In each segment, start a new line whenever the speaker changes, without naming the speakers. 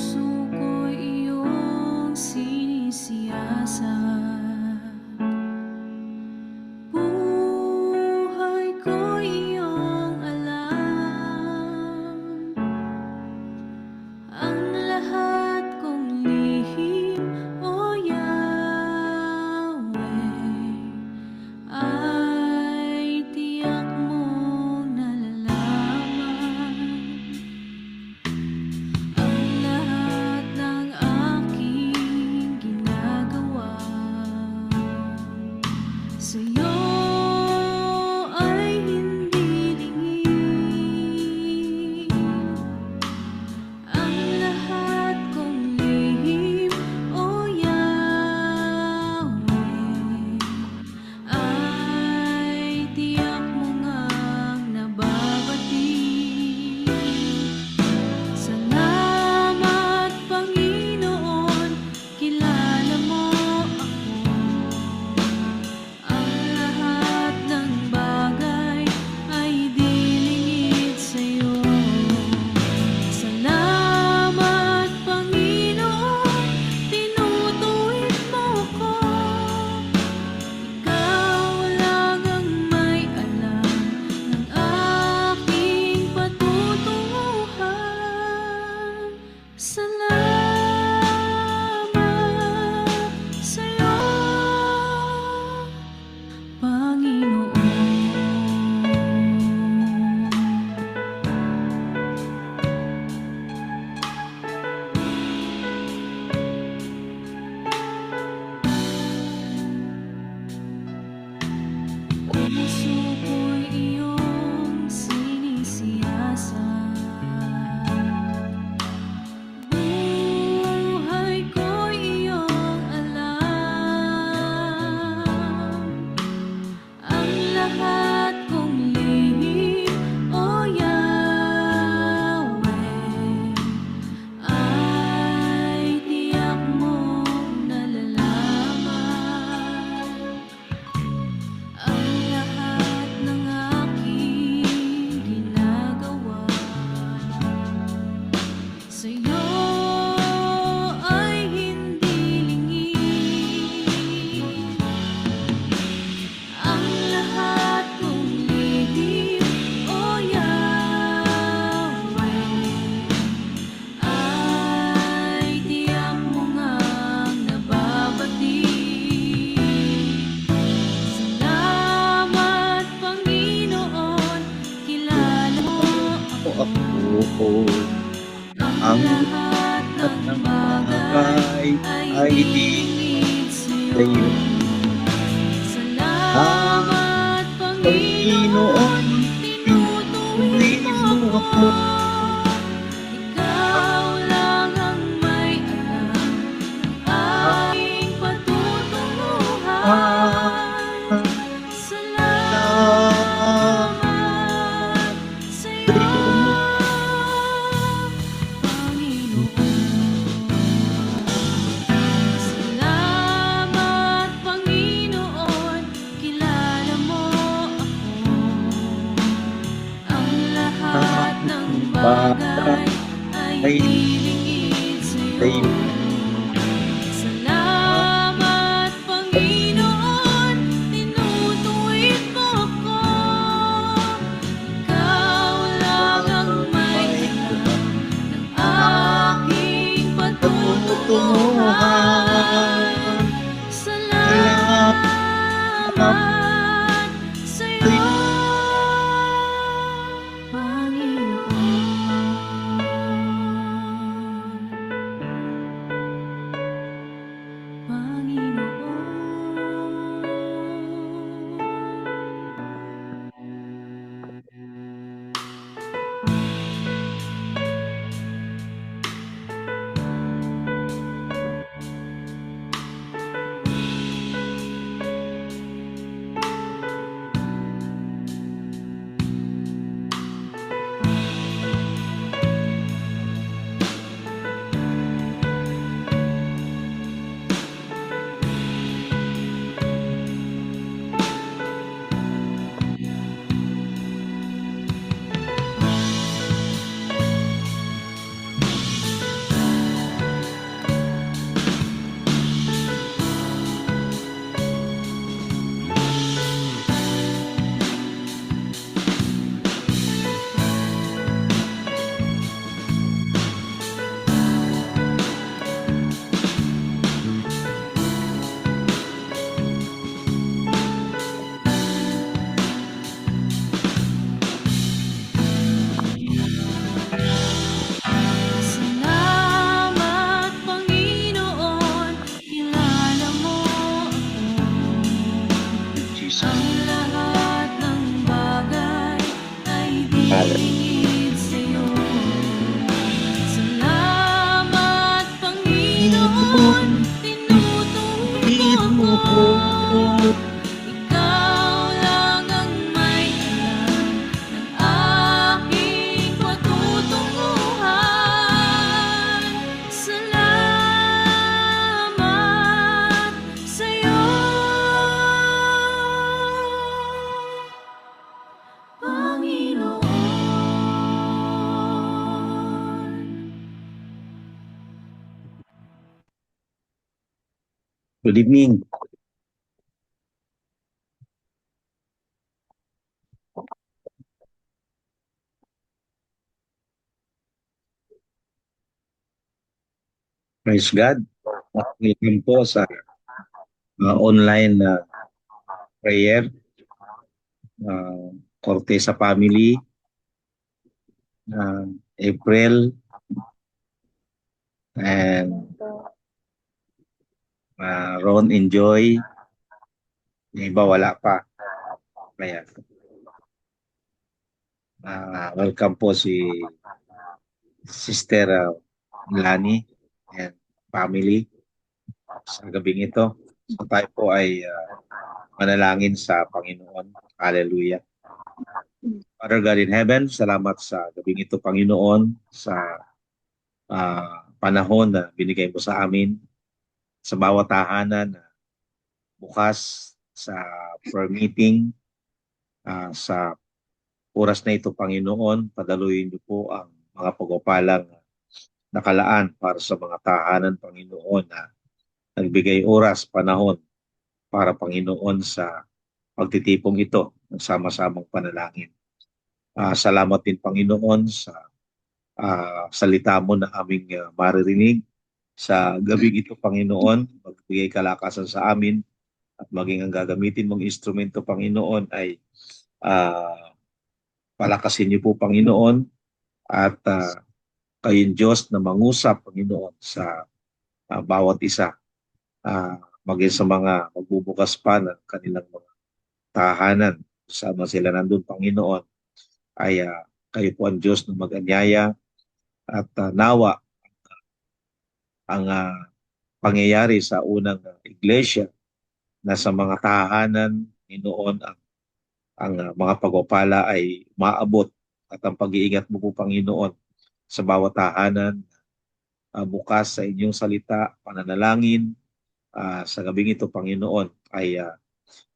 puso ko'y iyong sinisiyasat. Buhay ko'y iyong alam. Ang lahat kong lihim, O Yahweh, ay tiyak mong nalalaman. Ang lahat ng aking ginagawa sa'yo ay hindi lingid. Ang lahat kong lihim, O Yahweh, ay tiyak mo ngang nababati. Salamat, Panginoon, kilala mo ako. Ang lahat ng bagay ay di lingid sa'yo. Salamat, Panginoon, tinutuwid mo ko. Ikaw lang ang may alam ng aking patutunguhan. Salamat sa'yo, Panginoon. Puso ko'y iyong sinisiyasat. Buhay ko'y iyong alam. Ang lahat kong lihim, O Yahweh, ay tiyak mong nalalaman. Ang lahat ng aking ginagawa sa'yo ay hindi lingid. Ang lahat kong lihim, O Yahweh, ay tiyak mo ngang nababati. Salamat, Panginoon, kilala mo ako. Ang lahat ng bagay ay di lingid sa'yo. Salamat, Panginoon, tinutuwid mo ako. Ikaw lang ang may alam ng aking patutunguhan. Salamat sa'yo, Panginoon. Salamat, Panginoon, kilala mo ako. Ang lahat ng bagay ay di lingid sa'yo. Salamat, Panginoon, tinutuwid mo ako. Ikaw lang ang may alam ng aking patutunguhan. Salamat sa'yo, Panginoon.
Good evening. Praise God. Welcome po sa online prayer, Cortesa Family, April, and Ron Enjoy. Yung iba wala pa. Kaya, welcome po si Sister Lani and family sa gabing ito. So tayo po ay manalangin sa Panginoon. Hallelujah. Father God in heaven, salamat sa gabing ito, Panginoon, sa panahon na binigay mo sa amin, sa bawat tahanan na bukas sa prayer meeting, sa oras na ito, Panginoon, padaluyin niyo po ang mga pagpapalang nakalaan para sa mga tahanan, Panginoon, na nagbigay oras, panahon para, Panginoon, sa pagtitipong ito ng sama-samang panalangin. Salamat din, Panginoon, sa salita mo na aming maririnig sa gabing ito, Panginoon. Magbigay kalakasan sa amin at maging ang gagamitin mong instrumento, Panginoon, ay palakasin niyo po, Panginoon, at kayong Diyos na mangusap, Panginoon, sa bawat isa, maging sa mga magbubukas pa ng kanilang mga tahanan, sama sila nandun, Panginoon, ay kayo po ang Diyos na mag-anyaya at nawa ang pangyayari sa unang iglesia na sa mga tahanan, Panginoon, ang mga pagpapala ay maabot at ang pag-iingat mo po, Panginoon, sa bawat tahanan, bukas sa inyong salita, pananalangin, sa gabing ito, Panginoon, ay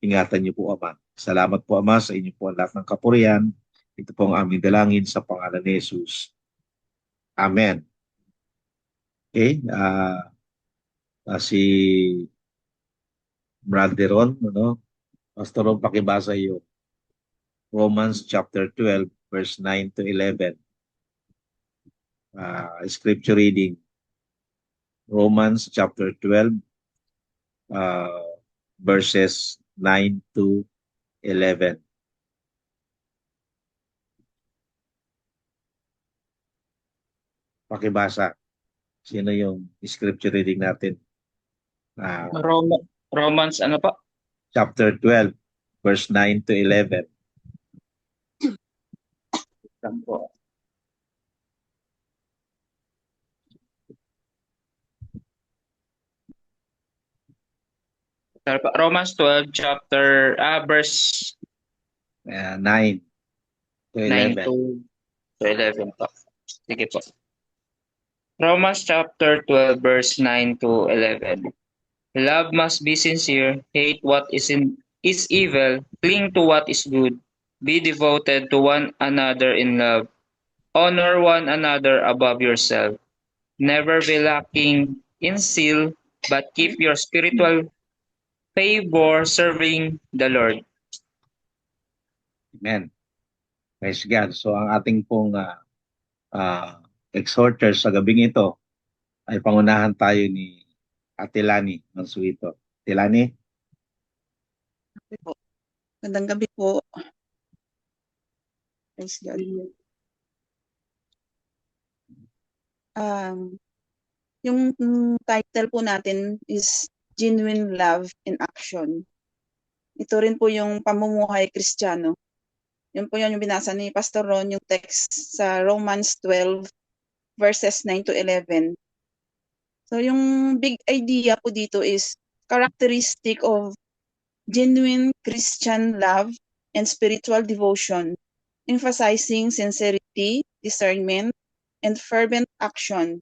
ingatan niyo po, Ama. Salamat po, Ama, sa inyo po ang lahat ng kapurihan. Ito po ang aming dalangin sa pangalan ni Jesus. Amen. Okay, si Brother Ron, Pastor Ron, pakibasa yung Romans chapter 12, verse 9 to 11. Scripture reading. Romans chapter 12, verses 9 to 11. Pakibasa. Sino yung scripture reading natin?
Romans ano pa?
Chapter 12, verse 9 to 11.
Saan po? Romans 12 chapter verse
9 to
9
11.
to 11 po. Sige po. Romans chapter 12 verse 9 to 11. Love must be sincere, hate what is evil, cling to what is good, be devoted to one another in love, honor one another above yourself, never be lacking in zeal, but keep your spiritual favor serving the Lord.
Amen. Praise God. So ang ating pong exhorter sa gabing ito ay pangunahan tayo ni Ate Lani Mansuito. Ate Lani?
Okay po. Magandang gabi po. Praise God. Yung title po natin is Genuine Love in Action. Ito rin po yung pamumuhay Kristiyano. Yun po yung binasa ni Pastor Ron, yung text sa Romans 12 verses 9 to 11. So yung big idea po dito is characteristic of genuine Christian love and spiritual devotion, emphasizing sincerity, discernment, and fervent action.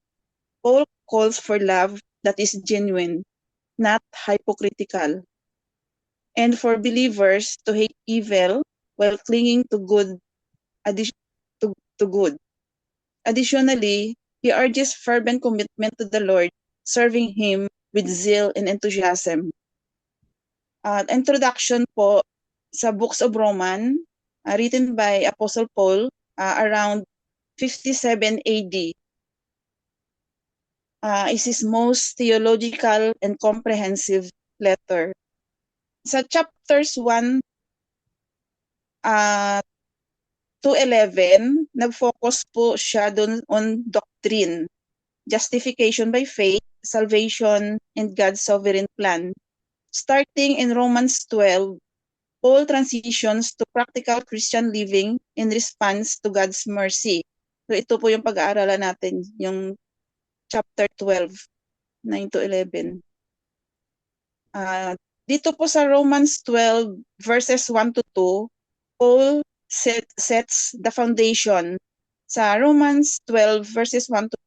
Paul calls for love that is genuine, not hypocritical, and for believers to hate evil while clinging to good. Additionally, he urges fervent commitment to the Lord, serving Him with zeal and enthusiasm. Introduction po sa Books of Romans, written by Apostle Paul around 57 AD. Is his most theological and comprehensive letter. Sa chapters 1 to 11, nag-focus po siya dun on doctrine, justification by faith, salvation, and God's sovereign plan. Starting in Romans 12, Paul transitions to practical Christian living in response to God's mercy. So ito po yung pag-aaralan natin, yung chapter 12, 9 to 11. Dito po sa Romans 12, verses 1 to 2, Paul sets the foundation. Sa Romans 12, verses 1 to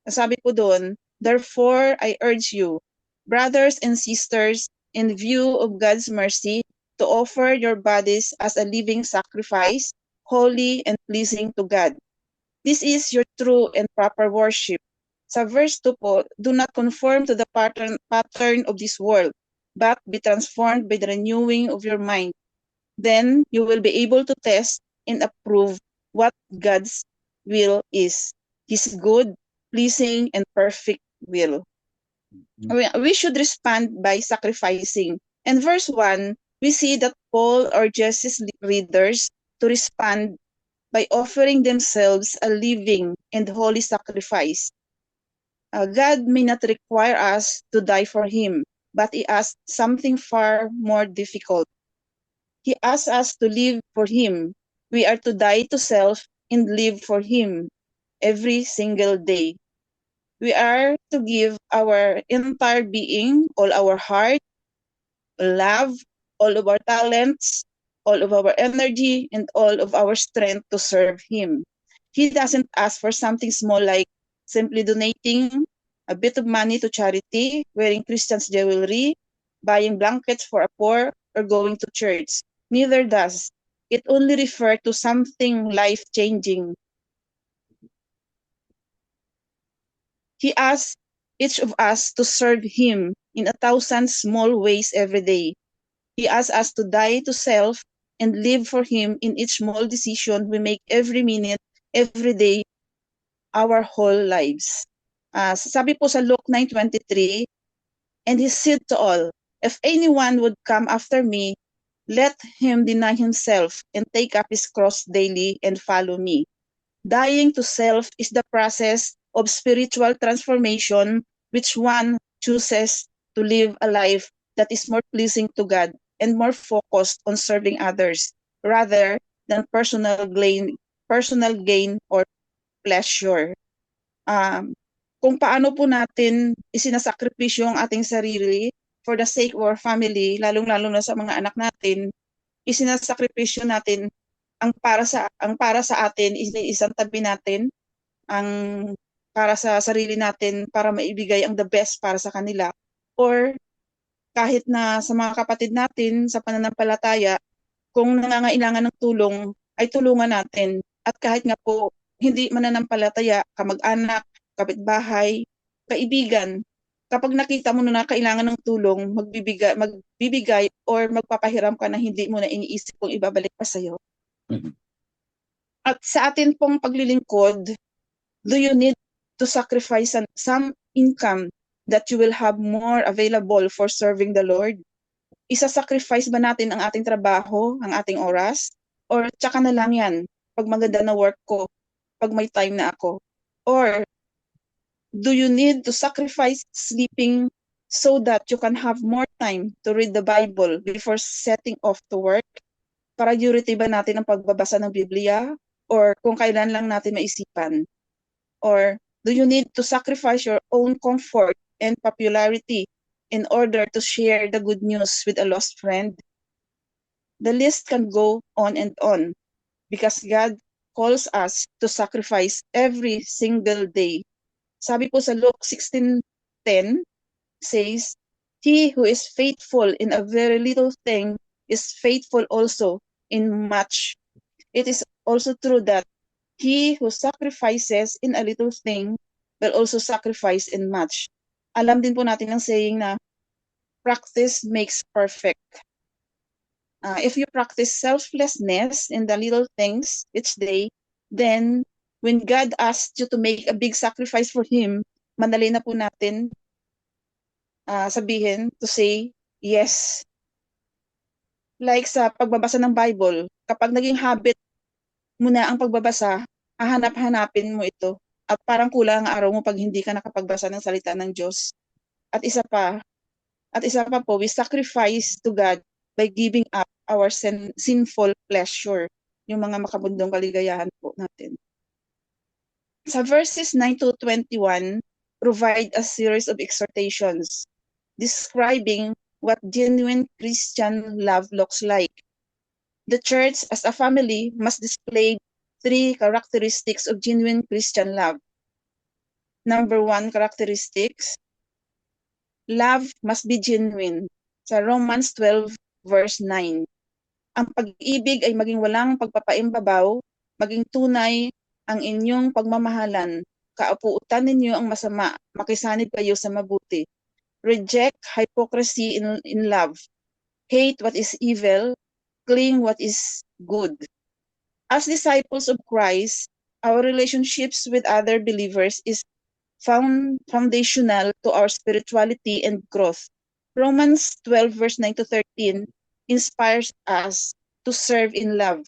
2, sabi po doon, therefore I urge you, brothers and sisters, in view of God's mercy, to offer your bodies as a living sacrifice, holy and pleasing to God. This is your true and proper worship. Sa verse 2 po, do not conform to the pattern of this world, but be transformed by the renewing of your mind. Then you will be able to test and approve what God's will is, His good, pleasing, and perfect will. We should respond by sacrificing. In verse 1, we see that Paul urges his readers to respond by offering themselves a living and holy sacrifice. God may not require us to die for Him, but He asks something far more difficult. He asks us to live for Him. We are to die to self and live for Him every single day. We are to give our entire being, all our heart, love, all of our talents, all of our energy, and all of our strength to serve Him. He doesn't ask for something small like simply donating a bit of money to charity, wearing Christian's jewelry, buying blankets for a poor, or going to church. Neither does. It only refers to something life-changing. He asks each of us to serve Him in 1,000 small ways every day. He asks us to die to self and live for Him in each small decision we make every minute, every day, our whole lives. Sabi po sa Luke 9:23, and He said to all, if anyone would come after me, let him deny himself and take up his cross daily and follow me. Dying to self is the process of spiritual transformation which one chooses to live a life that is more pleasing to God and more focused on serving others rather than personal gain or pleasure. Kung paano po natin isinasakripisyo ang ating sarili for the sake of our family, lalong-lalo na sa mga anak natin, isinasakripisyo natin ang para sa atin, isang tabi natin, ang para sa sarili natin para maibigay ang the best para sa kanila. Or kahit na sa mga kapatid natin sa pananampalataya, kung nangangailangan ng tulong, ay tulungan natin. At kahit nga po hindi mananampalataya, kamag-anak, kapitbahay, kaibigan, kapag nakita mo na kailangan ng tulong, magbibigay or magpapahiram ka na hindi mo na iniisip kung ibabalik pa sa'yo. At sa atin pong paglilingkod, do you need to sacrifice some income that you will have more available for serving the Lord? Isa-sacrifice ba natin ang ating trabaho, ang ating oras? Or tsaka na lang yan, pag maganda na work ko, pag may time na ako? Or do you need to sacrifice sleeping so that you can have more time to read the Bible before setting off to work? Priority ba natin ang pagbabasa ng Biblia? Or kung kailan lang natin maisipan? Or do you need to sacrifice your own comfort and popularity in order to share the good news with a lost friend? The list can go on and on because God calls us to sacrifice every single day. Sabi po sa Luke 16:10 says, he who is faithful in a very little thing is faithful also in much. It is also true that he who sacrifices in a little thing will also sacrifice in much. alam din po natin ang saying na practice makes perfect. If you practice selflessness in the little things each day, then when God asks you to make a big sacrifice for Him, madali na po natin sabihin to say yes. Like sa pagbabasa ng Bible, kapag naging habit mo na ang pagbabasa, hahanap-hanapin mo ito. At parang kulang ang araw mo pag hindi ka nakapagbasa ng salita ng Diyos. At isa pa po, we sacrifice to God by giving up our sinful pleasure, yung mga makabundong kaligayahan po natin. Sa verses 9 to 21, provide a series of exhortations describing what genuine Christian love looks like. The church as a family must display 3 characteristics of genuine Christian love. Number 1 characteristics, love must be genuine. Sa Romans 12 verse 9. Ang pag-ibig ay maging walang pagpapaimbabaw, maging tunay ang inyong pagmamahalan. Kaupuutan ninyo ang masama, makisanib kayo sa mabuti. Reject hypocrisy in love. Hate what is evil, cling what is good. As disciples of Christ, our relationships with other believers is foundational to our spirituality and growth. Romans 12 verse 9 to 13 inspires us to serve in love.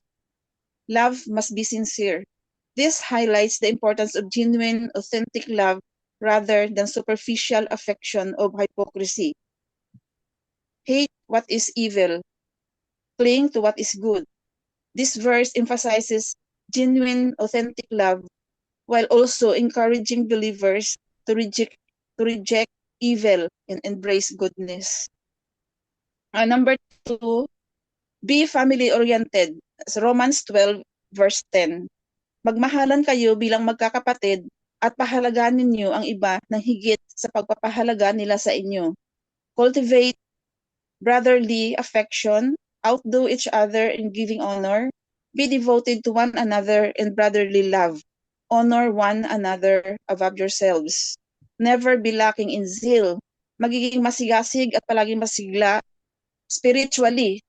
Love must be sincere. This highlights the importance of genuine, authentic love rather than superficial affection of hypocrisy. Hate what is evil. Cling to what is good. This verse emphasizes genuine, authentic love while also encouraging believers to reject evil and embrace goodness. Number 2, be family-oriented. Romans 12 verse 10. Magmahalan kayo bilang magkakapatid at pahalagahan ninyo ang iba ng higit sa pagpapahalaga nila sa inyo. Cultivate brotherly affection, outdo each other in giving honor, be devoted to one another in brotherly love, honor one another above yourselves. Never be lacking in zeal, magiging masigasig at palaging masigla spiritually.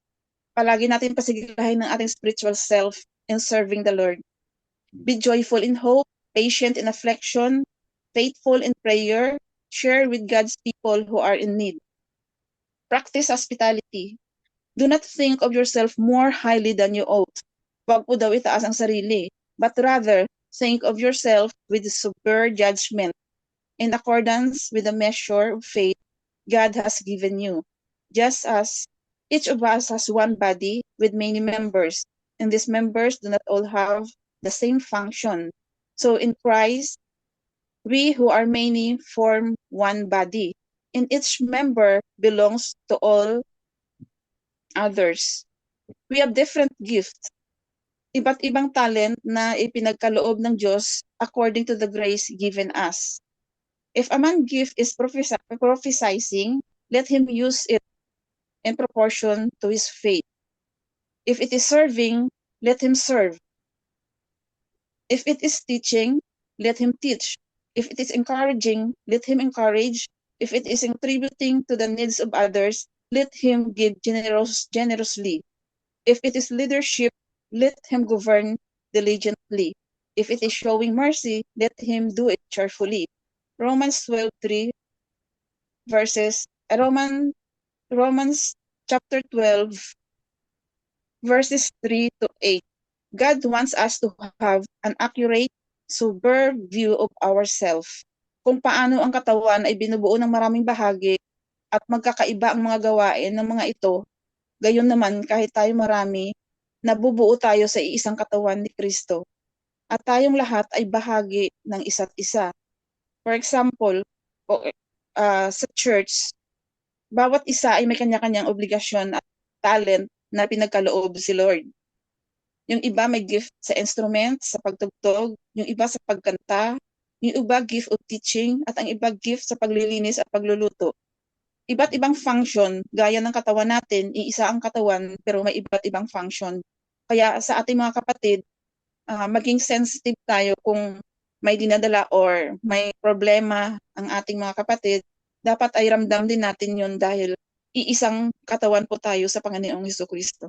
Palagi natin pasiglahin ng ating spiritual self in serving the Lord. Be joyful in hope, patient in affliction, faithful in prayer, share with God's people who are in need. Practice hospitality. Do not think of yourself more highly than you ought. Wag po daw itaas ang sarili, but rather think of yourself with sober judgment in accordance with the measure of faith God has given you. Just as each of us has one body with many members, and these members do not all have the same function. So in Christ, we who are many form one body, and each member belongs to all others. We have different gifts, iba't ibang talent na ipinagkaloob ng Diyos according to the grace given us. If a man's gift is prophesying, let him use it in proportion to his faith. If it is serving, let him serve. If it is teaching, let him teach. If it is encouraging, let him encourage. If it is contributing to the needs of others, let him give generously. If it is leadership, let him govern diligently. If it is showing mercy, let him do it cheerfully. Romans chapter 12, verses 3 to 8. God wants us to have an accurate, sober view of ourselves. Kung paano ang katawan ay binubuo ng maraming bahagi at magkakaiba ang mga gawain ng mga ito, gayon naman kahit tayo marami, nabubuo tayo sa iisang katawan ni Kristo. At tayong lahat ay bahagi ng isa't isa. For example, sa church, bawat isa ay may kanya-kanyang obligasyon at talent na pinagkaloob si Lord. Yung iba may gift sa instrument, sa pagtugtog, yung iba sa pagkanta, yung iba gift of teaching, at ang iba gift sa paglilinis at pagluluto. Iba't ibang function, gaya ng katawan natin, iisa ang katawan pero may iba't ibang function. Kaya sa ating mga kapatid, maging sensitive tayo kung may dinadala or may problema ang ating mga kapatid, dapat ay ramdam din natin yun dahil iisang katawan po tayo sa Panginoong Jesucristo.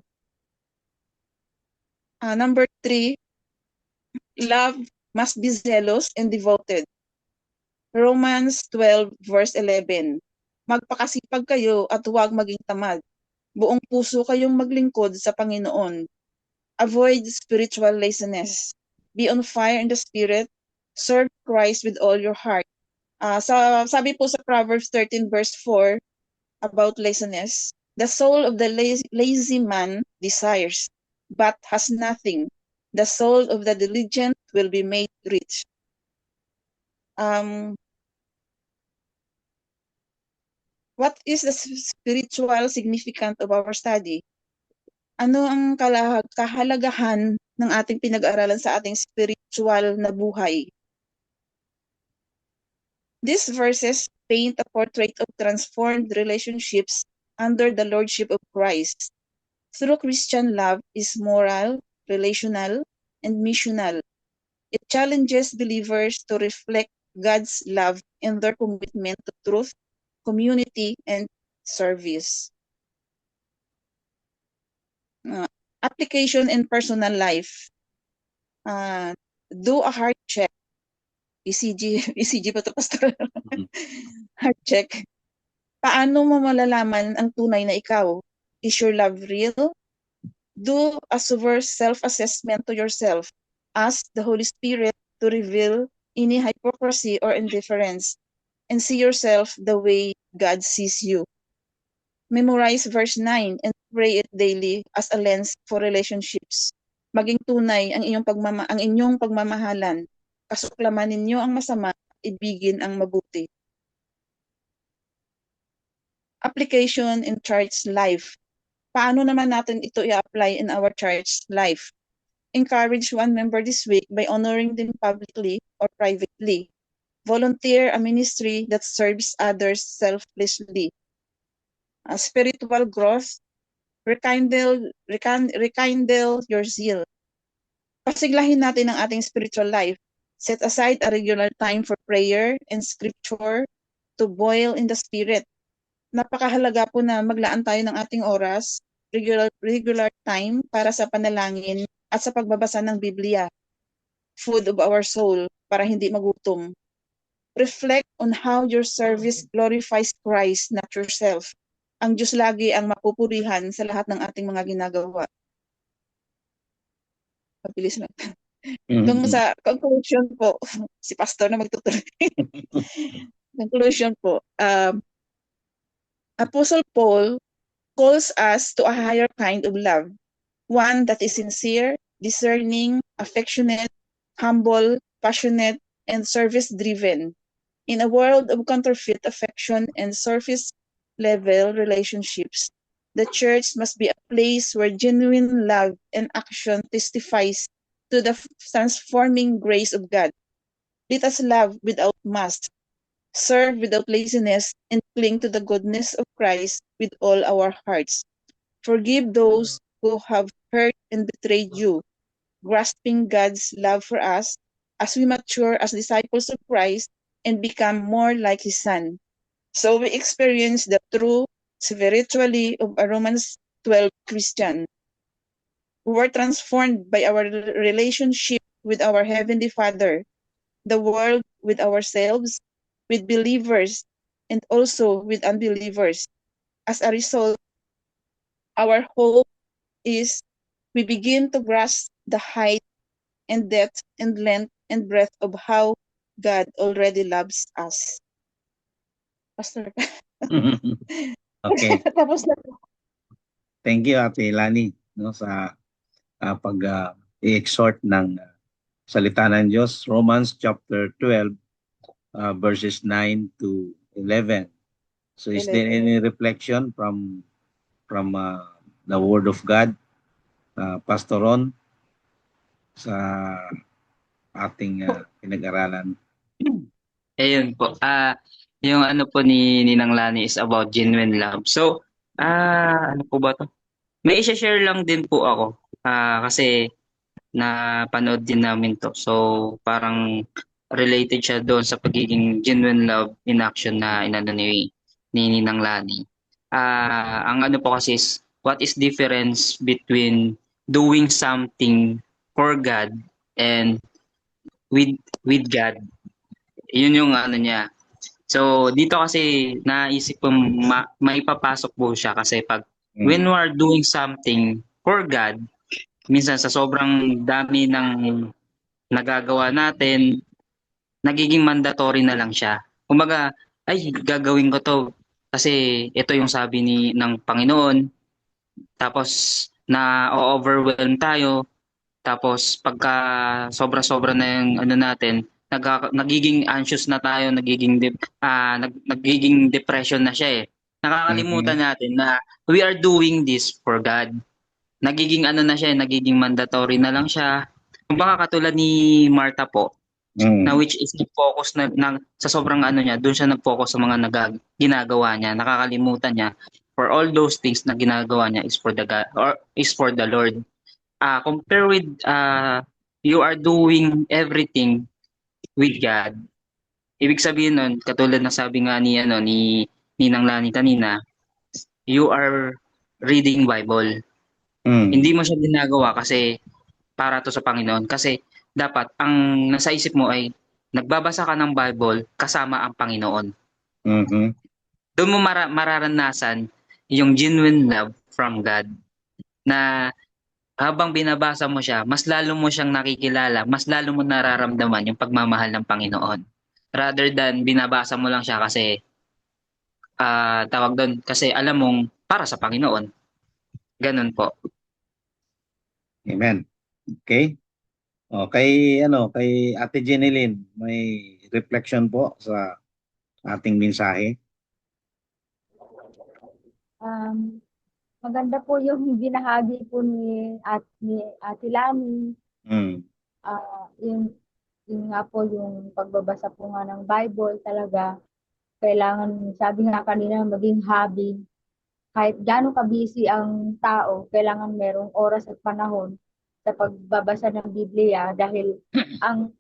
Number 3, love must be zealous and devoted. Romans 12 verse 11. Magpakasipag kayo at huwag maging tamad. Buong puso kayong maglingkod sa Panginoon. Avoid spiritual laziness. Be on fire in the Spirit. Serve Christ with all your heart. Sabi po sa Proverbs 13 verse 4 about laziness, the soul of the lazy man desires, but has nothing. The soul of the diligent will be made rich. What is the spiritual significance of our study? Ano ang kahalagahan ng ating pinag-aralan sa ating spiritual na buhay? These verses paint a portrait of transformed relationships under the lordship of Christ. Through Christian love is moral, relational, and missional. It challenges believers to reflect God's love in their commitment to truth, community, and service. Application in personal life. Do a heart check. ECG pa ito, Pastor. Heart check. Paano mo malalaman ang tunay na ikaw? Is your love real? Do a sober self-assessment to yourself. Ask the Holy Spirit to reveal any hypocrisy or indifference and see yourself the way God sees you. Memorize verse 9 and pray it daily as a lens for relationships. Maging tunay ang inyong pagmamahalan. Kasuklaman ninyo ang masama, ibigin ang mabuti. Application in church life. Paano naman natin ito i-apply in our church life? Encourage one member this week by honoring them publicly or privately. Volunteer a ministry that serves others selflessly. Spiritual growth. Rekindle your zeal. Pasiglahin natin ang ating spiritual life. Set aside a regular time for prayer and scripture to boil in the spirit. Napakahalaga po na maglaan tayo ng ating oras, regular time para sa panalangin at sa pagbabasa ng Biblia. Food of our soul, para hindi magutom. Reflect on how your service glorifies Christ, not yourself. Ang Diyos lagi ang mapupurihan sa lahat ng ating mga ginagawa. Mabilis lang. Hanggang sa conclusion po, si Pastor na magtutuloy. Conclusion po, Apostle Paul calls us to a higher kind of love, one that is sincere, discerning, affectionate, humble, passionate, and service-driven. In a world of counterfeit affection and surface-level relationships, the church must be a place where genuine love and action testifies to the transforming grace of God. Let us love without mask, serve without laziness, and cling to the goodness of Christ with all our hearts. Forgive those who have hurt and betrayed you, grasping God's love for us as we mature as disciples of Christ and become more like His Son. So we experience the true spirituality of a Romans 12 Christian. We were transformed by our relationship with our Heavenly Father, the world with ourselves, with believers, and also with unbelievers. As a result, our hope is we begin to grasp the height and depth and length and breadth of how God already loves us. Pastor.
Okay.
Tapos na.
Thank you, Ate Lani, no, sa pag-i-exhort ng salita ng Diyos. Romans chapter 12, verses 9 to 11. So is there
11.
any reflection from the Word of God, Pastor Ron, sa ating pinag-aralan?
Ayun po. Yung ano po ni Ninang Lani is about genuine love. So, ano po ba to? May i-share lang din po ako. Kasi napanood din namin to. So, parang related siya doon sa pagiging genuine love in action na inano ni Ninang Lani. Ang ano po kasi is, what is difference between doing something for God and with God? Yun yung ano niya. So dito kasi naisip ko maipapasok po siya kasi pag when we are doing something for God, minsan sa sobrang dami ng nagagawa natin, nagiging mandatory na lang siya. Kumbaga, ay gagawin ko to kasi ito yung sabi ng Panginoon. Tapos na overwhelm tayo. Tapos pagka sobra-sobra na yung ano natin, nagiging anxious na tayo, nagiging depression na siya eh. Nakakalimutan natin na we are doing this for God. Nagiging ano na siya, nagiging mandatory na lang siya. Kumbaga katulad ni Martha po, na which is nag-focus sa sobrang ano niya, doon siya nag-focus sa mga ginagawa niya. Nakakalimutan niya for all those things na ginagawa niya is for the God or is for the Lord. Compare with you are doing everything with God. Ibig sabihin nun, katulad na sabi nga ni Ninang Lani kanina, you are reading Bible. Hindi mo siya ginagawa kasi para to sa Panginoon. Kasi dapat ang nasa isip mo ay nagbabasa ka ng Bible kasama ang Panginoon. Doon mo mararanasan yung genuine love from God na habang binabasa mo siya, mas lalo mo siyang nakikilala, mas lalo mo nararamdaman yung pagmamahal ng Panginoon. Rather than binabasa mo lang siya kasi tawag doon, kasi alam mong para sa Panginoon. Ganun po.
Amen. Okay. Kay Ate Jeneline, may reflection po sa ating mensahe.
Maganda po yung binahagi po ni Ate Lani. Yun nga po yung pagbabasa po nga ng Bible talaga. Kailangan, sabi nga kanina, maging hobby. Kahit gaano ka-busy ang tao, kailangan merong oras at panahon sa pagbabasa ng Biblia dahil ang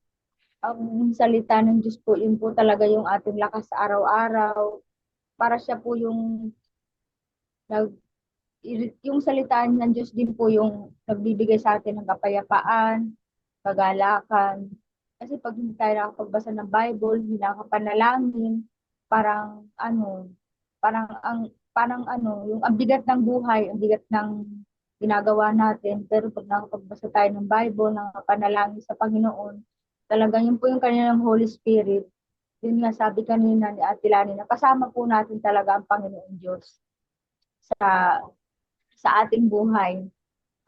salita ng Diyos po, yun po talaga yung ating lakas sa araw-araw. Para siya po yung salitaan ng Diyos din po yung nagbibigay sa atin ng kapayapaan, kagalakan. Kasi pag hindi tayo nakapagbasa ng Bible, hindi nakapanalangin, parang yung ang bigat ng buhay, ang bigat ng ginagawa natin. Pero pag nakapagbasa tayo ng Bible, nakapanalangin sa Panginoon, talagang yun po yung kanilang Holy Spirit. Yun nga sabi kanina ni Ate Lani, na kasama po natin talaga ang Panginoon Diyos sa ating buhay.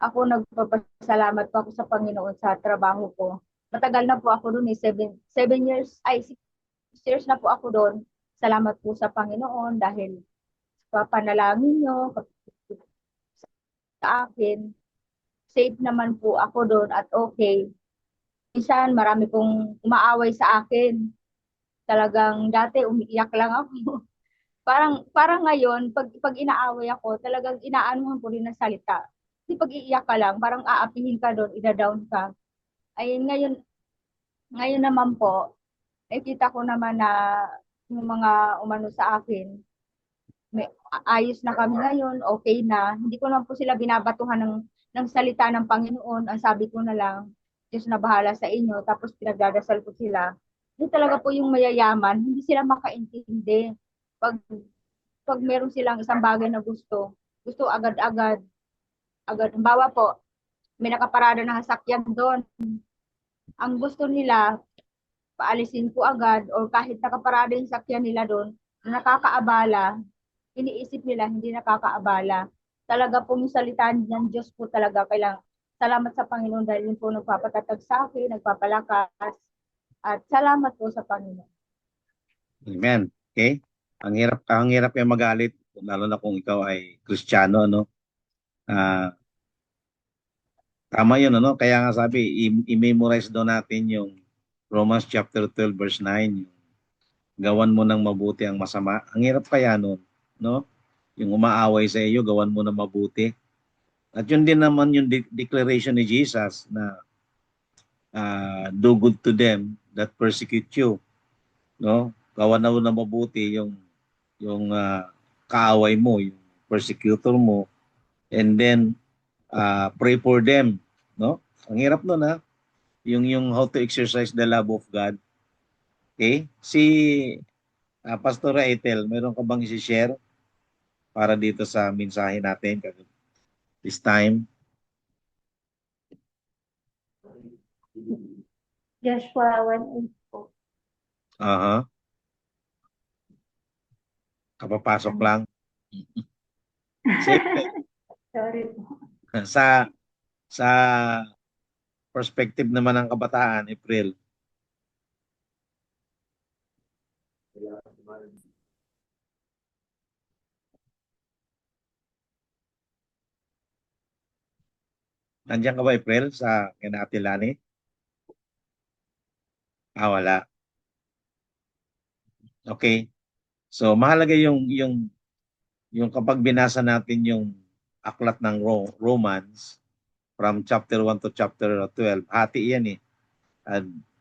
Ako nagpapasalamat po ako sa Panginoon sa trabaho ko. Matagal na po ako doon 6 years na po ako doon. Salamat po sa Panginoon dahil papanalangin nyo sa akin. Safe naman po ako doon at okay. Minsan marami pong umaaway sa akin. Talagang dati umiiyak lang ako. Parang ngayon, pag inaaway ako, talagang inaanuhan ko rin ng salita. Kasi pag iiyak ka lang, parang aapihin ka doon, ida-down ka. Ayun, ngayon naman po, nakita ko naman na yung mga umano sa akin, ayos na kami ngayon, okay na. Hindi ko naman po sila binabatuhan ng salita ng Panginoon. Ang sabi ko na lang, Diyos na bahala sa inyo. Tapos pinagdadasal ko sila. Hindi talaga po yung mayayaman, hindi sila makaintindi. Pag meron silang isang bagay na gusto agad-agad. Halimbawa po, may nakaparada na sasakyan doon. Ang gusto nila, paalisin ko agad o kahit nakaparada yung sasakyan nila doon, na nakakaabala, iniisip nila hindi nakakaabala. Talaga po yung salita ng Diyos po talaga. Kailangan salamat sa Panginoon dahil yun po nagpapatatag sa akin, nagpapalakas. At salamat po sa Panginoon.
Amen. Okay? Ang hirap yung magalit, lalo na kung ikaw ay Kristiyano, no? Tama yun, ano? Kaya nga sabi, i-memorize daw natin yung Romans chapter 12 verse 9, yung gawan mo ng mabuti ang masama. Ang hirap kaya nun, no? Yung umaaway sa iyo, gawan mo ng mabuti. At yun din naman yung declaration ni Jesus na do good to them that persecute you, no? Gawa na mabuti yung kaaway mo, yung persecutor mo, and then pray for them, no? Ang hirap nun, ha? Yung how to exercise the love of God. Okay? Si Pastor Ethel, meron ka bang i-share para dito sa mensahe natin this time?
Joshua 1:8 po.
Aha. Kapapasok lang. Siyempre,
Sorry po.
sa perspective naman ng kabataan, April. Nandiyan ka ba, April, sa Kinatilani? Wala. Okay. So mahalaga yung kapag binasa natin yung aklat ng Romans from chapter 1 to chapter 12, hati yan eh.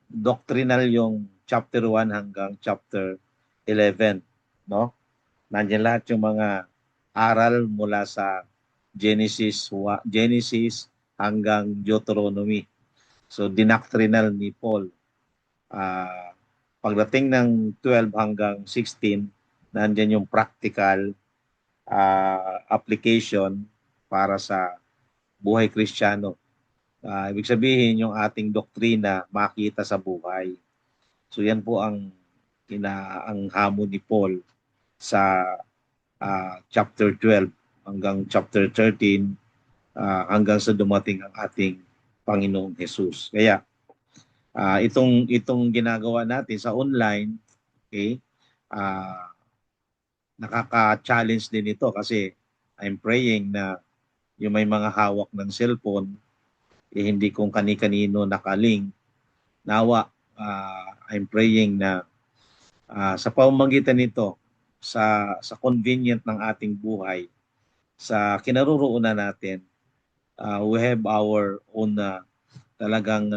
Doctrinal yung chapter 1 hanggang chapter 11, no? Nandiyan lahat yung mga aral mula sa Genesis hanggang Deuteronomy. So dinoctrinal ni Paul. Pagdating ng 12 hanggang 16, nandiyan yung practical application para sa buhay Kristiyano. Ibig sabihin, yung ating doktrina makita sa buhay. So yan po ang hamon ni Paul sa chapter 12 hanggang chapter 13 hanggang sa dumating ang ating Panginoong Jesus. Kaya itong ginagawa natin sa online, okay, nakaka-challenge din ito kasi I'm praying na yung may mga hawak ng cellphone, hindi kung kani-kanino nakaling. Nawa, I'm praying na sa pamamagitan nito, sa convenient ng ating buhay, sa kinaroroonan natin, we have our own talagang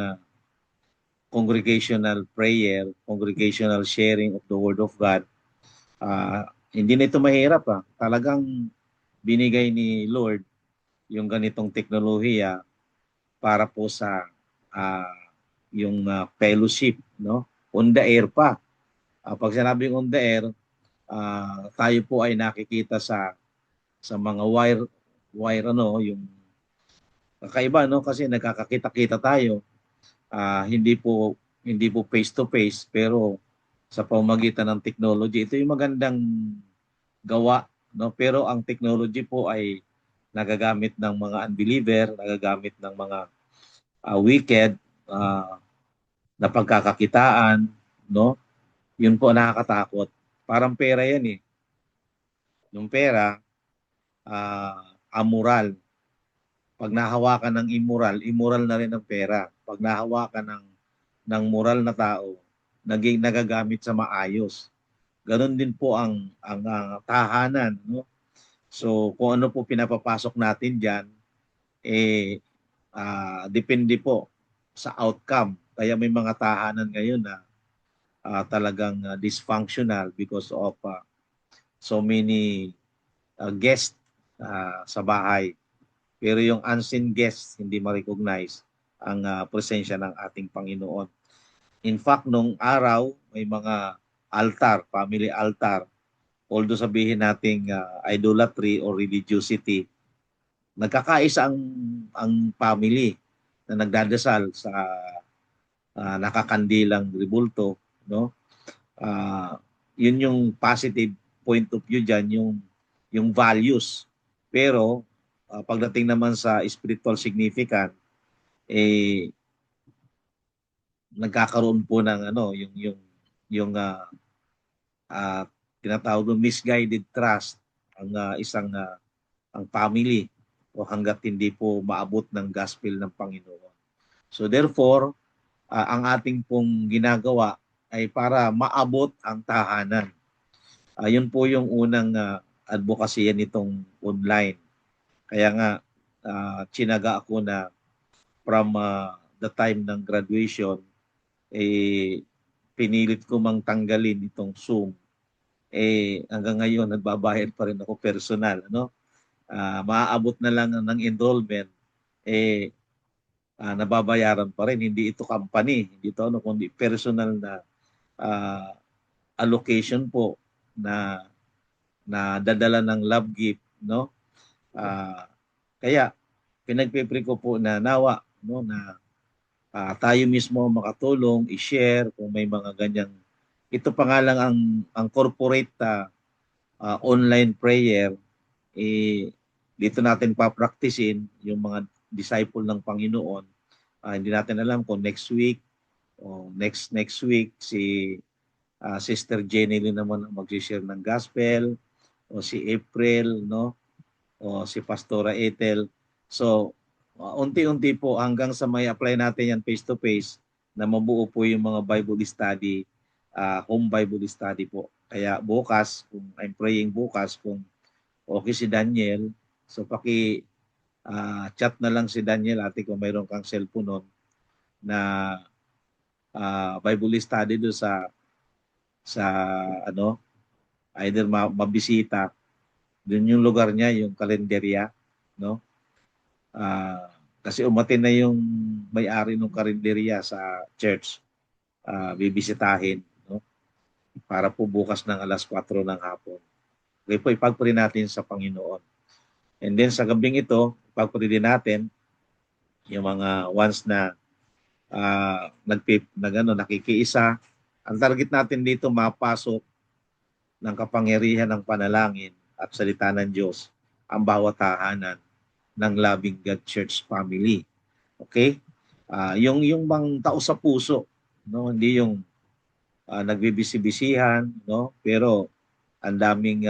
congregational prayer, congregational sharing of the Word of God. Hindi na ito mahirap. Talagang binigay ni Lord yung ganitong teknolohiya para po sa yung fellowship, no? On the air pa. Pag sinabing on the air, tayo po ay nakikita sa mga wire yung kakaiba, no? Kasi nagkakakita-kita tayo. Hindi po face to face, pero sa pamamagitan ng technology, ito yung magandang gawa, no? Pero ang technology po ay nagagamit ng mga unbeliever, nagagamit ng mga wicked na pagkakakitaan, no? Yun po nakakatakot. Parang pera yan eh. Yung pera, amoral. Pag nahawakan ng immoral na rin ang pera. Pag nahawakan ng moral na tao, nagagamit sa maayos. Ganon din po ang tahanan, no? So kung ano po pinapapasok natin diyan, depende po sa outcome. Kaya may mga tahanan ngayon na talagang dysfunctional because of so many guests sa bahay. Pero yung unseen guests, hindi ma-recognize ang presensya ng ating Panginoon. In fact, nung araw, may mga altar, family altar. Although sabihin nating idolatry or religiosity, nagkakaisa ang family na nagdadasal sa nakakandilang rebulto, no? Yun yung positive point of view diyan, yung values. Pero pagdating naman sa spiritual significant, nagkakaroon po ng yung tinatawag ng misguided trust ang ang family o hangga't hindi po maabot ng gospel ng Panginoon. So therefore, ang ating pong ginagawa ay para maabot ang tahanan. Yun po yung unang advocacy nitong online. Kaya nga, tsinaga ako na from the time ng graduation, pinilit ko mang tanggalin itong Zoom, hanggang ngayon nagbabayad pa rin ako personal, ano? Maaabot na lang ng enrollment, nababayaran pa rin. Hindi ito company, hindi ito ano, kundi personal na ah, allocation po na dadala ng love gift, no? Kaya pinagpipre ko po na nawa, no, na tayo mismo makatulong, i-share kung may mga ganyang. Ito pa nga lang ang corporate online prayer, dito natin pa-practicein yung mga disciple ng Panginoon. Hindi natin alam kung next week o next week si Sister Jenny Lynn naman ang mag-share ng gospel, o si April, no, o si Pastora Ethel. So unti-unti po hanggang sa may apply natin yan face to face, na mabuo po yung mga Bible study, home Bible study po. Kaya bukas, kung I'm praying bukas, kung okay si Daniel, so chat na lang si Daniel, ate, kung mayroon kang cellphone nun, na Bible study do sa ano, either mabisita dun yung lugar niya, yung kalenderya, no? Kasi umatin na yung may-ari ng karinderya sa church, bibisitahin, no? Para po bukas ng alas 4 ng hapon. Okay po, ipagpuri natin sa Panginoon. And then sa gabing ito, ipagpuri din natin yung mga ones na nakikiisa. Ang target natin dito, mapasok ng kapangyarihan ng panalangin at salita ng Diyos ang bawat tahanan ng Loving God Church family. Okay? Yung bang tao sa puso, no? Hindi yung nagbibisi-bisihan, no? Pero ang daming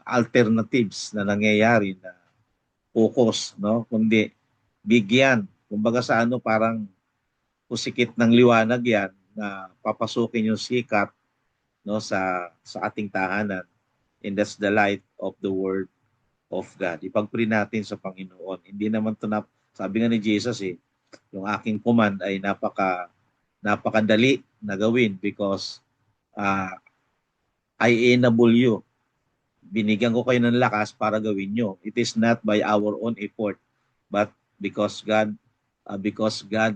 alternatives na nangyayari na focus, no? Kundi bigyan, kumbaga sa ano, parang pusikit ng liwanag yan na papasukin yung sikat, no, sa ating tahanan. And that's the light of the Word of God. Ipagpuri natin sa Panginoon. Hindi naman ito sabi nga ni Jesus, yung aking command ay napakadali na gawin, because I enable you. Binigyan ko kayo ng lakas para gawin nyo. It is not by our own effort, but because God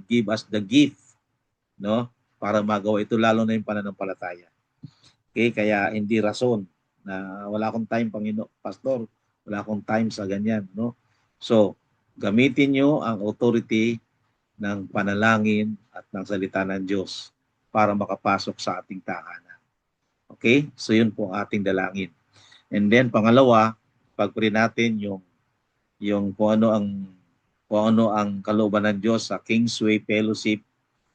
give us the gift, no, para magawa ito, lalo na yung pananampalataya. Okay, kaya hindi rason na wala akong time, Pastor, wala akong time sa ganyan, no? So, gamitin nyo ang authority ng panalangin at ng salita ng Diyos para makapasok sa ating tahanan. Okay? So, yun po ating dalangin. And then, pangalawa, pagpuri natin yung kung ano ang kalooban ng Diyos sa Kingsway Fellowship.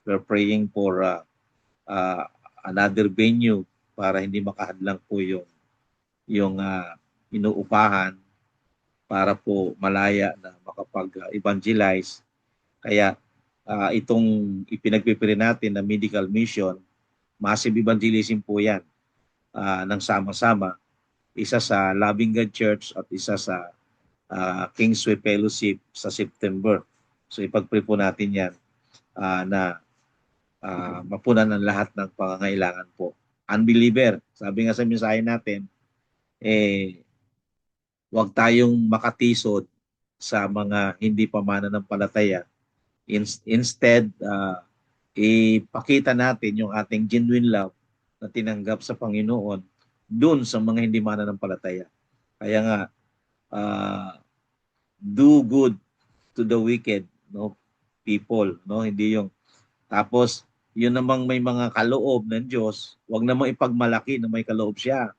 We're praying for another venue para hindi makahadlang po yung inuupahan para po malaya na makapag-evangelize. Kaya itong ipinagpipili natin na medical mission, massive evangelism po yan, ng sama-sama. Isa sa Loving God Church at isa sa Kingsway Fellowship sa September. So ipag-pray po natin yan na mapunan ang lahat ng pangangailangan po. Unbeliever, sabi nga sa mensahe natin, huwag tayong makatisod sa mga hindi pa mananampalataya. Instead, ipakita natin yung ating genuine love na tinanggap sa Panginoon dun sa mga hindi mananampalataya. Kaya nga, do good to the wicked, no, people, no? Hindi yung tapos yun namang may mga kaloob ng Diyos, wag namang ipagmalaki na may kaloob siya,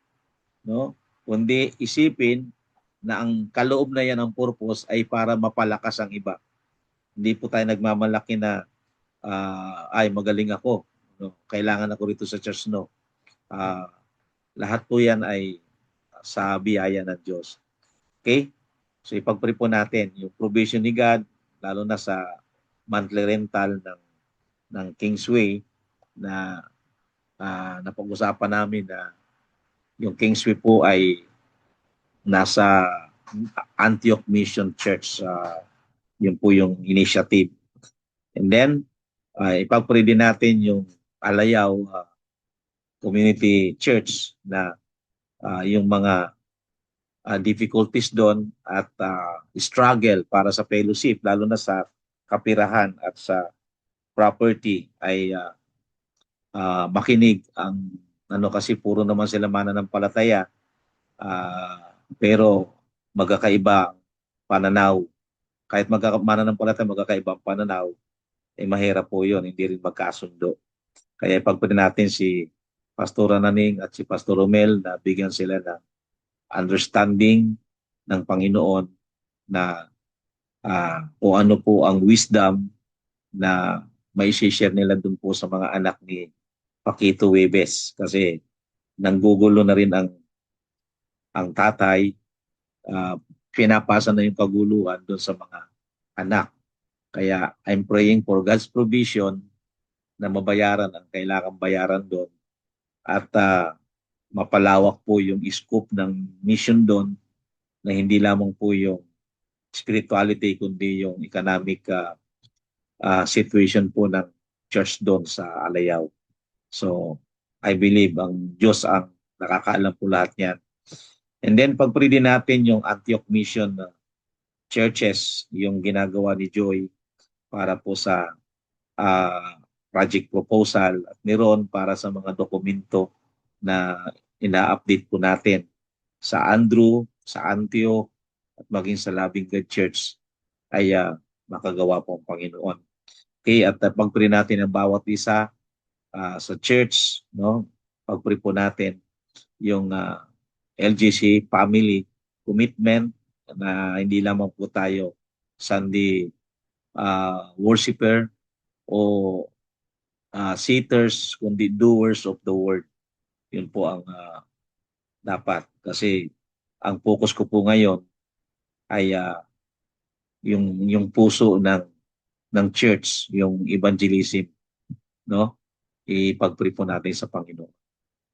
no? Kundi isipin na ang kaloob na yan, ang purpose ay para mapalakas ang iba. Hindi po tayo nagmamalaki na ay magaling ako, no? Kailangan ako rito sa church, no. Lahat po yan ay sa biyaya ng Diyos. Okay? So ipag-pray po natin yung provision ni God, lalo na sa monthly rental ng Kingsway, na napag-usapan namin na yung Kingsway po ay nasa Antioch Mission Church. Yun po yung initiative. And then, ipag-pray din natin yung Alayaw Community Church na yung mga difficulties doon at struggle para sa fellowship, lalo na sa kapirahan at sa property ay makinig ang kasi puro naman sila mananampalataya, pero magkakaiba ang pananaw. Kahit mananampalataya, magkakaiba ang pananaw, mahirap po yun, hindi rin magkasundo. Kaya ipagpili natin si Pastora Naning at si Pastor Romel na bigyan sila ng understanding ng Panginoon na o ano po ang wisdom na may share nila dun po sa mga anak ni Paquito Webes. Kasi nanggugulo na rin ang tatay, pinapasa na yung kaguluhan doon sa mga anak. Kaya I'm praying for God's provision na mabayaran ang kailangang bayaran doon at mapalawak po yung scope ng mission doon na hindi lamang po yung spirituality kundi yung economic situation po ng church doon sa Alayaw. So I believe ang Diyos ang nakakaalam po lahat niyan. And then pag-pray din natin yung Antioch Mission churches, yung ginagawa ni Joy para po sa project proposal at ni Ron para sa mga dokumento na ina-update po natin sa Andrew, sa Antioch at maging sa Loving God Church ay makagawa po ang Panginoon. Okay, at pag-pray natin ang bawat isa sa church, no? Pag-pray po natin yung LGC family commitment na hindi lamang po tayo Sunday worshiper o sitters, kundi doers of the word. Yun po ang dapat. Kasi ang focus ko po ngayon ay yung puso ng church, yung evangelism, no? Ipag-pray po natin sa Panginoon.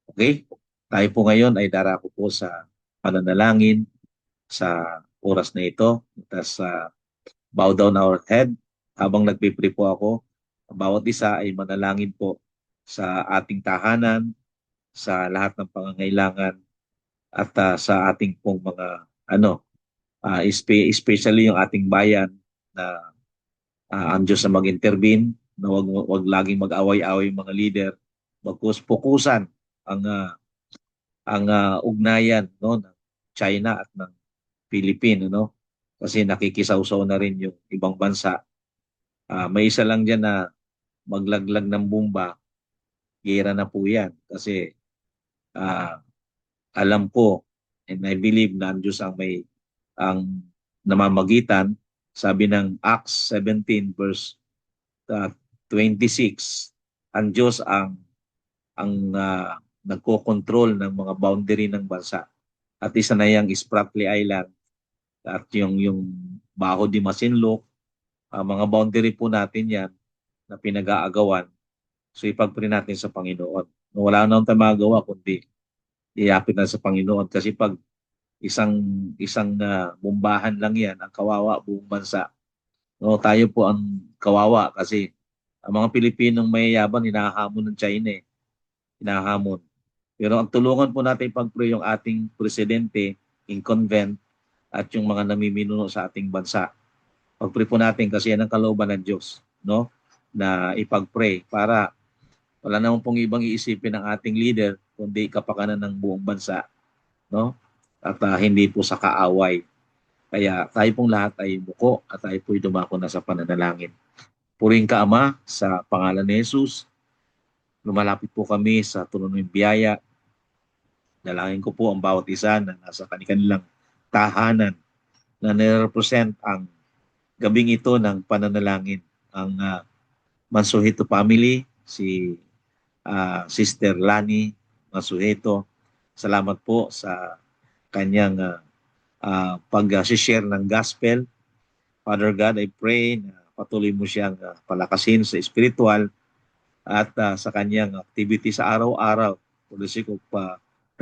Okay? Tayo po ngayon ay darako po sa pananalangin sa oras na ito. Tapos bow down our head. Habang nagpipray po ako, bawat isa ay manalangin po sa ating tahanan, sa lahat ng pangangailangan at sa ating pong mga especially yung ating bayan na ang Diyos na mag-intervene, na wag laging mag-away-away yung mga leader, magpus-pukusan ang ugnayan, no, ng China at ng Philippines, no? Kasi nakikisawsaw na rin yung ibang bansa. May isa lang dyan na maglaglag ng bomba, gera na po yan. Kasi alam ko and I believe na ang Diyos ang namamagitan. Sabi ng Acts 17 verse 26, ang Diyos ang nagko-control ng mga boundary ng bansa. At isa na yang Spratly Island at yung Baho de Masinloc, mga boundary po natin yan na pinag-aagawan. So ipag-pray natin sa Panginoon. Wala na tayo magawa kundi iyapit na sa Panginoon. Kasi pag isang bombahan lang yan, ang kawawa buong bansa. No, tayo po ang kawawa kasi ang mga Pilipinong mayayabang hinahamon ng China hinahamon. Pero ang tulungan po natin pag-pray yung ating presidente, incumbent, at yung mga namiminuno sa ating bansa. Pag-pray po natin kasi yan ang kalooban ng Diyos, no? Na ipag-pray para wala naman pong ibang iisipin ng ating leader kundi kapakanan ng buong bansa, no? At hindi po sa kaaway. Kaya tayo pong lahat ay buko at tayo po'y dumako na sa pananalangin. Puring ka, Ama, sa pangalan ni Jesus. Lumalapit po kami sa tulong ng biyaya. Dalangin ko po ang bawat isa na nasa kanilang tahanan na nire-represent ang gabing ito ng pananalangin. Ang Mansuheto family, si Sister Lani Mansuheto. Salamat po sa kanyang pag-share ng gospel. Father God, I pray na patuloy mo siyang palakasin sa spiritual at sa kanyang activity sa araw-araw for the sake of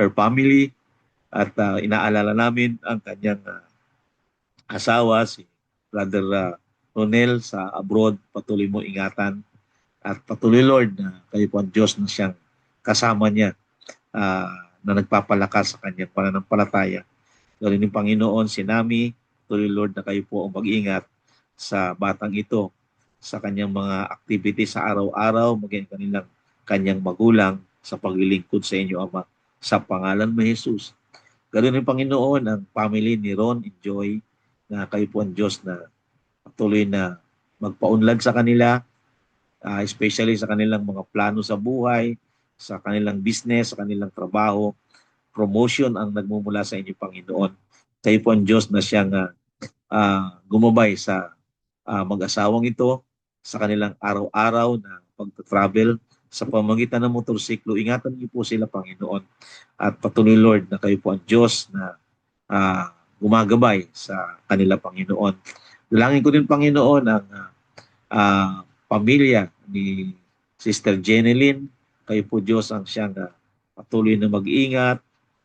her family. At inaalala namin ang kanyang asawa, si Brother Ronel sa abroad. Patuloy mo ingatan At patuloy, Lord, na kayo po ang Diyos na siyang kasama niya, na nagpapalakas sa kanyang pananampalataya. Lord, yung Panginoon, si Nami, tuloy, Lord, na kayo po ang mag-ingat sa batang ito, sa kanyang mga activities sa araw-araw, maging kanyang magulang sa paglilingkod sa inyo, Ama, sa pangalan mo, Jesus. Ganoon yung Panginoon, ang family ni Ron and Joy, na kayo po ang Diyos na patuloy na magpaunlad sa kanila, especially sa kanilang mga plano sa buhay, sa kanilang business, sa kanilang trabaho. Promotion ang nagmumula sa inyo, Panginoon. Kayo po ang Diyos na siyang gumabay sa mag-asawang ito sa kanilang araw-araw na pag-travel sa pamamagitan ng motorsiklo. Ingatan niyo po sila, Panginoon. At patuloy, Lord, na kayo po ang Diyos na gumagabay sa kanila, Panginoon. Dalangin ko din, Panginoon, ang pamilya ni Sister Jeneline. Kayo po, Diyos, ang siyang patuloy na mag-ingat,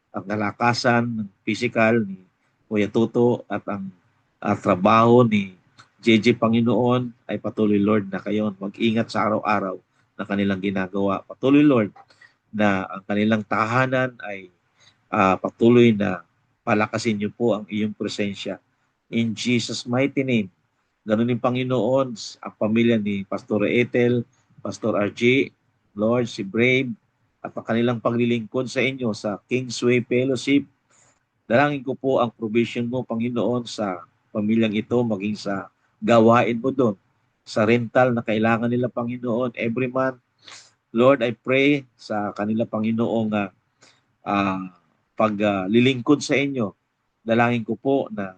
ang kalakasan ng physical ni Kuya Tuto at ang trabaho ni JJ, Panginoon, ay patuloy, Lord, na kayo mag-ingat sa araw-araw na kanilang ginagawa. Patuloy, Lord, na ang kanilang tahanan ay patuloy na palakasin niyo po ang iyong presensya. In Jesus' mighty name. Ganun yung Panginoon, ang pamilya ni Pastor Ethel, Pastor RG, Lord, si Brave, at ang kanilang paglilingkod sa inyo sa Kingsway Fellowship. Dalangin ko po ang provision mo, Panginoon, sa pamilyang ito, maging sa gawain mo doon, sa rental na kailangan nila, Panginoon, every month. Lord, I pray sa kanila, Panginoong paglilingkod sa inyo. Dalangin ko po na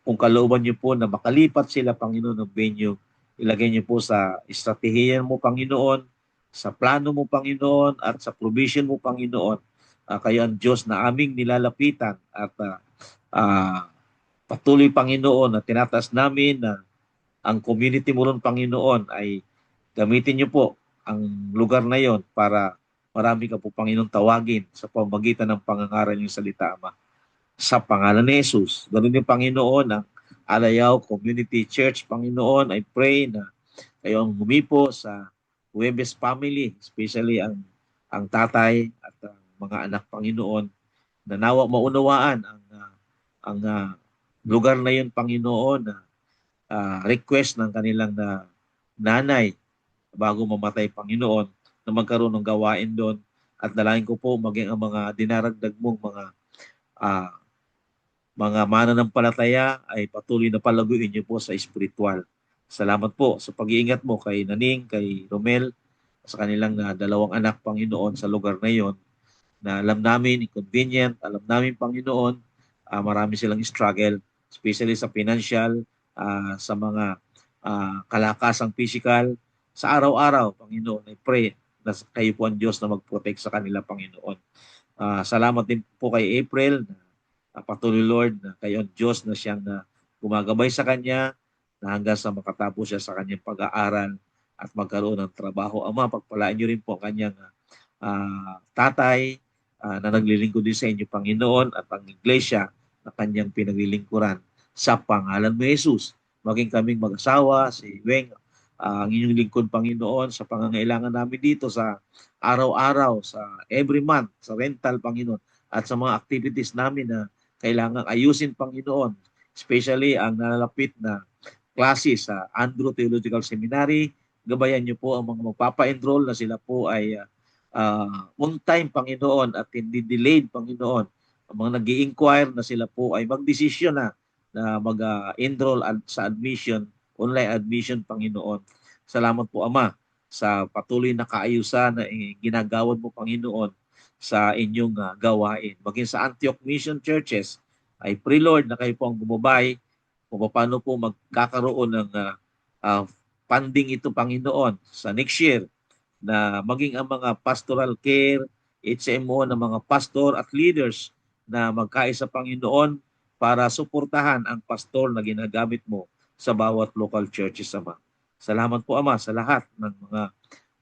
kung kalooban niyo po na makalipat sila, Panginoon, ng venue, ilagay niyo po sa estratehiya mo, Panginoon, sa plano mo, Panginoon, at sa provision mo, Panginoon. Kayo ang Diyos na aming nilalapitan at patuloy, Panginoon, na tinataas namin na ang community mo ron, Panginoon, ay gamitin niyo po ang lugar na yon para marami ka po, Panginoon, tawagin sa pamagitan ng pangangaral ng salita, Ama. Sa pangalan ni Jesus, ganoon yung Panginoon, ang Alayaw Community Church, Panginoon, I pray na kayo ang humipo sa Huwebes family, especially ang tatay at ang mga anak, Panginoon, na nawa maunawaan ang lugar na yun, Panginoon, na request ng kanilang nanay bago mamatay, Panginoon, na magkaroon ng gawain doon. At dalangin ko po maging ang mga dinaragdag mong mga mananampalataya ay patuloy na palaguin niyo po sa espiritual. Salamat po sa pag-iingat mo kay Naning, kay Romel, sa kanilang dalawang anak, Panginoon, sa lugar na yon, na alam namin, inconvenient, alam namin, Panginoon, marami silang struggle, especially sa financial, sa mga kalakasang physical, sa araw-araw, Panginoon, I pray na kayo po ang Diyos na mag-protect sa kanila, Panginoon. Salamat din po kay April, patuloy, Lord, na kayo ang Diyos na siyang gumagabay sa kanya, na hanggang sa makatapos siya sa kanyang pag-aaral at magkaroon ng trabaho. Ama, pagpalaan niyo rin po ang kanyang tatay na naglilingkod din sa inyo, Panginoon, at ang iglesia na kanyang pinaglilingkuran. Sa pangalan mo, Jesus, maging kaming mag-asawa, si Weng, ang inyong lingkod, Panginoon, sa pangangailangan namin dito sa araw-araw, sa every month, sa rental, Panginoon, at sa mga activities namin na kailangan ayusin, Panginoon, especially ang nalalapit na klase sa Andrew Theological Seminary. Gabayan niyo po ang mga magpapa-enroll na sila po ay on time, Panginoon, at hindi delayed, Panginoon. Ang mga nag-i-inquire na sila po ay magdesisyon na mag-enroll sa admission, online admission, Panginoon. Salamat po, Ama, sa patuloy na kaayusan na ginagawad mo, Panginoon, sa inyong gawain. Maging sa Antioch Mission Churches, ay pray, Lord, na kayo po ang gumabay kung paano po magkakaroon ng funding ito, Panginoon, sa next year, na maging ang mga pastoral care, HMO ng mga pastor at leaders na magkaisa, Panginoon, para suportahan ang pastor na ginagamit mo sa bawat local churches, Ama. Salamat po, Ama, sa lahat ng mga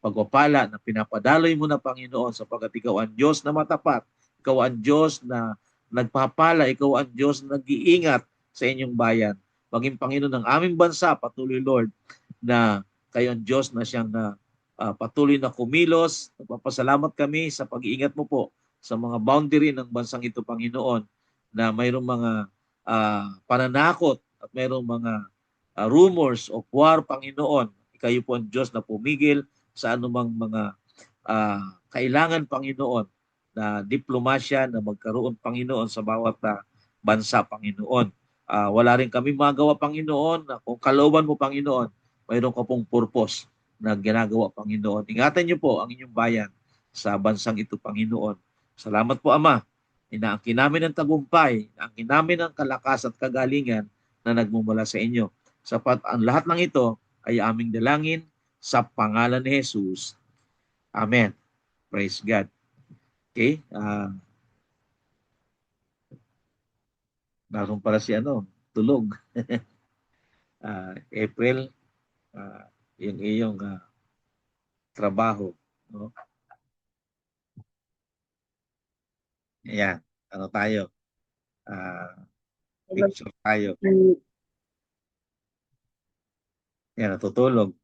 pagpapala na pinapadaloy mo na, Panginoon, sapagkat ikaw ang Diyos na matapat, ikaw ang Diyos na nagpapala, ikaw ang Diyos na nag-iingat sa inyong bayan. Maging Panginoon ng aming bansa, patuloy, Lord, na kayo ang Diyos na siyang patuloy na kumilos. Nagpapasalamat kami sa pag-iingat mo po sa mga boundary ng bansang ito, Panginoon, na mayroong mga pananakot at mayroong mga rumors of war, Panginoon. Kayo po ang Diyos na pumigil sa anumang mga kailangan, Panginoon, na diplomasya na magkaroon, Panginoon, sa bawat bansa, Panginoon. Wala rin kami magawa, Panginoon, na kung kalooban mo, Panginoon, mayroon ka pong purpose na ginagawa, Panginoon. Ingatan niyo po ang inyong bayan sa bansang ito, Panginoon. Salamat po, Ama. Inaangkin namin ang tagumpay, inaangkin namin ang kalakas at kagalingan na nagmumula sa inyo. Sapat ang lahat ng ito ay aming dalangin sa pangalan ni Jesus. Amen. Praise God. Okay. Naroon pala si tulog. April, yung iyong trabaho. No? Ayan. Ano tayo? Picture tayo. Yan, natutulog.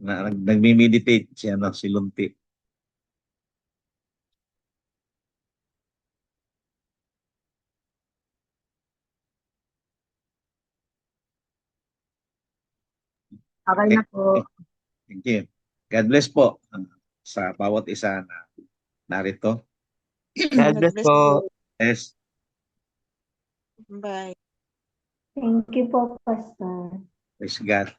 Nagme-meditate si Lunti.
Okay na po.
Thank you. God bless po sa bawat isa na narito.
God bless po.
Yes.
Bye.
Thank you po, Pastor.
Praise God.